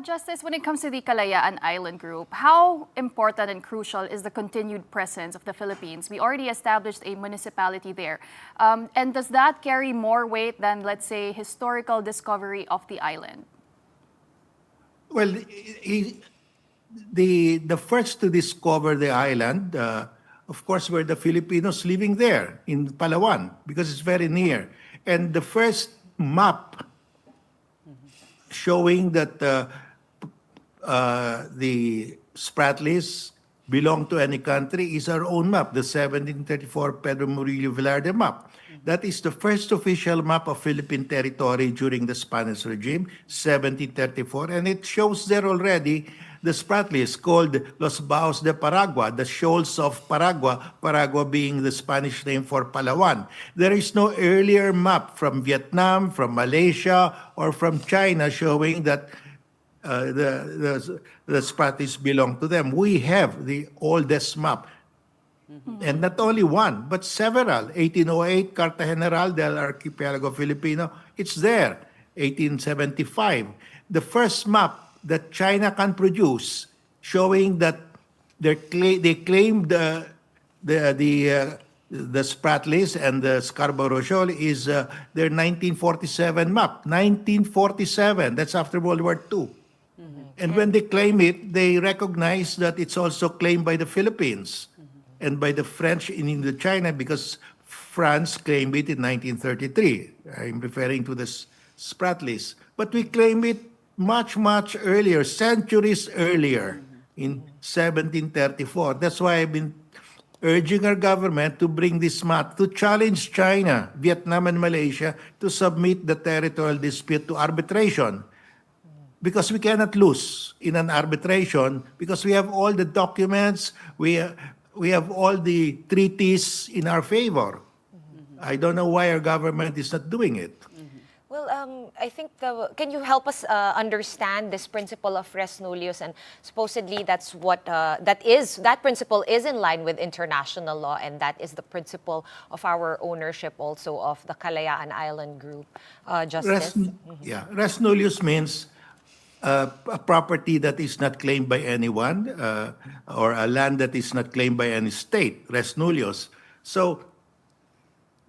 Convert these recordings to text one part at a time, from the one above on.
Justice, when it comes to the Kalayaan Island Group, how important and crucial is the continued presence of the Philippines? We already established a municipality there. And does that carry more weight than, let's say, historical discovery of the island? Well, the first to discover the island, of course, were the Filipinos living there in Palawan because it's very near. And the first map showing that the Spratlys belong to any country is our own map, the 1734 Pedro Murillo Velarde map. That is the first official map of Philippine territory during the Spanish regime, 1734, and it shows there already the Spratlys called Los Baos de Paragua, the shoals of Paragua, Paragua being the Spanish name for Palawan. There is no earlier map from Vietnam, from Malaysia, or from China showing that the Spratlys belong to them. We have the oldest map. And not only one, but several. 1808, Carta General del Archipelago Filipino, it's there. 1875. The first map that China can produce showing that they claimed the Spratlys and the Scarborough Shoal is their 1947 map. 1947, that's after World War II. And when they claim it, they recognize that it's also claimed by the Philippines and by the French in Indochina because France claimed it in 1933. I'm referring to the Spratlys. But we claim it much, much earlier, centuries earlier, in 1734. That's why I've been urging our government to bring this map to challenge China, Vietnam, and Malaysia to submit the territorial dispute to arbitration. Because we cannot lose in an arbitration because we have all the documents, we have all the treaties in our favor. I don't know why our government is not doing it. Well, I think can you help us understand this principle of res nullius? And supposedly that's what that principle is in line with international law, and that is the principle of our ownership also of the Kalayaan Island Group. Justice. Res nullius means a property that is not claimed by anyone or a land that is not claimed by any state. Res nullius. So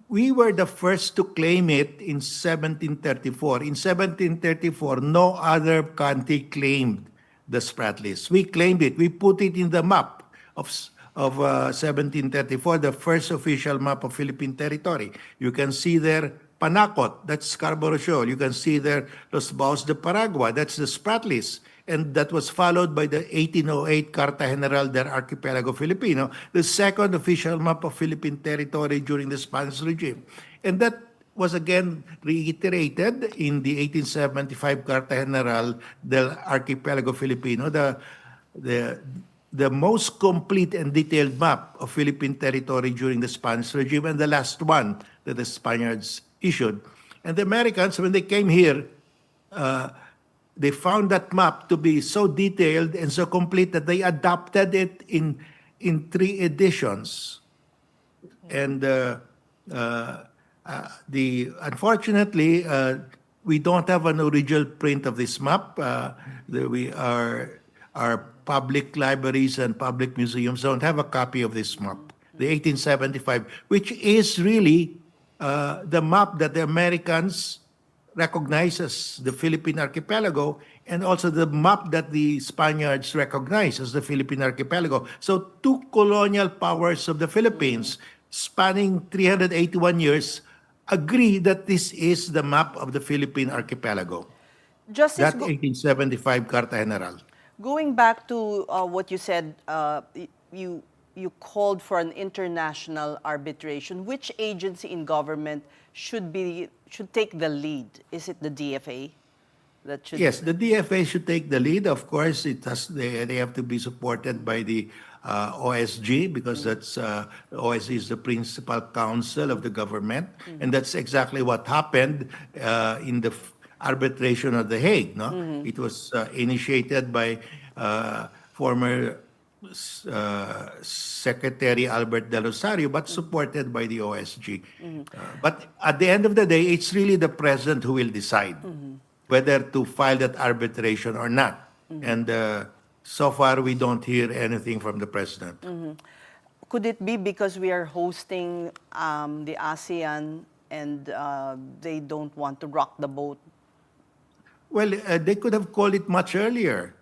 we were the first to claim it in 1734. In 1734, no other country claimed the Spratlys. We claimed it. We put it in the map of 1734, the first official map of Philippine territory. You can see there Panacot, that's Scarborough Shoal. You can see there Los Baos de Paragua, that's the Spratlys. And that was followed by the 1808 Carta General del Archipelago Filipino, the second official map of Philippine territory during the Spanish regime. And that was again reiterated in the 1875 Carta General del Archipelago Filipino, the most complete and detailed map of Philippine territory during the Spanish regime, and the last one that the Spaniards issued. And the Americans, when they came here, they found that map to be so detailed and so complete that they adopted it in 3 editions. And unfortunately, we don't have an original print of this map. Our public libraries and public museums don't have a copy of this map, the 1875, which is really the map that the Americans recognize as the Philippine archipelago, and also the map that the Spaniards recognize as the Philippine archipelago. So 2 colonial powers of the Philippines, spanning 381 years, agree that this is the map of the Philippine archipelago. Justice, that 1875 Carta General. Going back to what you said, you called for an international arbitration. Which agency in government should take the lead? Is it the DFA? Yes, the DFA should take the lead. Of course, they have to be supported by the OSG because that's OSG is the principal counsel of the government, and that's exactly what happened in the arbitration of The Hague. No, it was initiated by former Secretary Albert De Rosario, but supported by the OSG. But at the end of the day, it's really the president who will decide. whether to file that arbitration or not. And so far, we don't hear anything from the president. Could it be because we are hosting the ASEAN and they don't want to rock the boat? Well, they could have called it much earlier.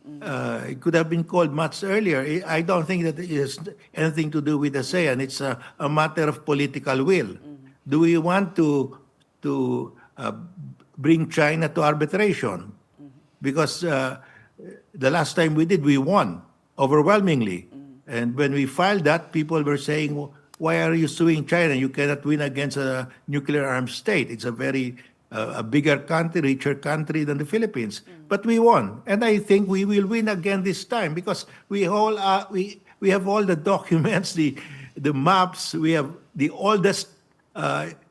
It could have been called much earlier. I don't think that it has anything to do with ASEAN. It's a matter of political will. Do we want to bring China to arbitration? Because the last time we did, we won overwhelmingly. And when we filed that, people were saying, why are you suing China? You cannot win against a nuclear armed state. It's a very a bigger country, richer country than the Philippines. But we won. And I think we will win again this time because we have all the documents, the maps, we have the oldest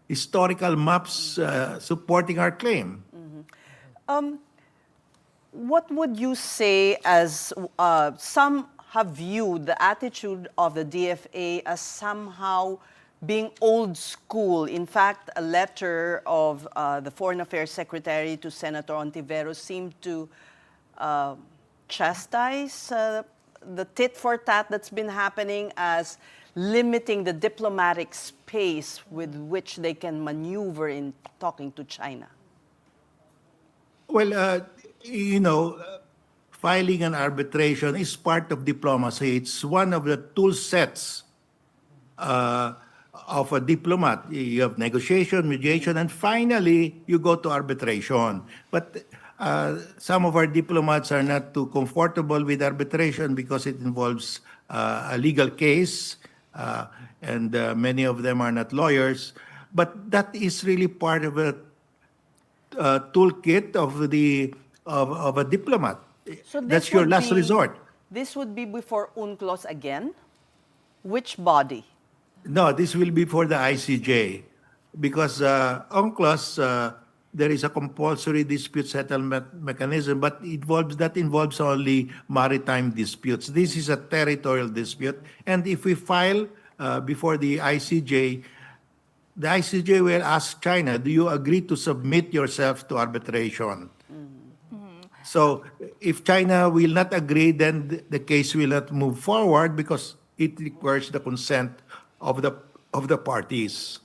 historical maps supporting our claim. What would you say as some have viewed the attitude of the DFA as somehow being old school? In fact, a letter of the Foreign Affairs Secretary to Senator Ontiveros seemed to chastise the tit for tat that's been happening as limiting the diplomatic space with which they can maneuver in talking to China. Well, filing an arbitration is part of diplomacy. It's one of the tool sets of a diplomat. You have negotiation, mediation, and finally you go to arbitration. But some of our diplomats are not too comfortable with arbitration because it involves a legal case, and many of them are not lawyers. But that is really part of a toolkit of a diplomat. So That's your last resort. This would be before UNCLOS again? Which body? No, this will be for the ICJ because UNCLOS, there is a compulsory dispute settlement mechanism, but that involves only maritime disputes. This is a territorial dispute, and if we file before the ICJ will ask China, do you agree to submit yourself to arbitration? So if China will not agree, then the case will not move forward because it requires the consent of the parties.